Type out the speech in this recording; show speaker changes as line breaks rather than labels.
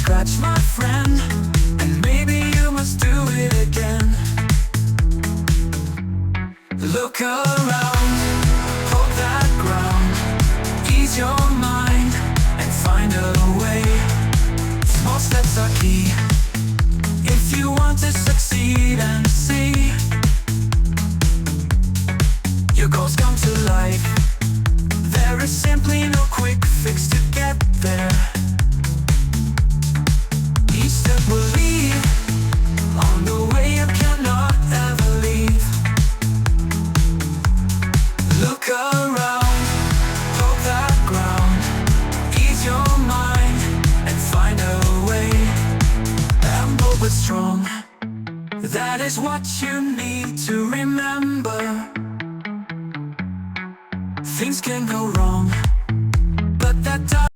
scratch, my friend, and maybe you must do it again. Look around, hold that ground, ease your mind and find a way. Small steps are key if you want to succeed and see your goals come to life. There is simply no quick fix to get there. Each step will lead on the way you cannot ever leave. Look around, hold that ground, ease your mind and find a way. Humble but strong, that is what you need to remember. Things can go wrong,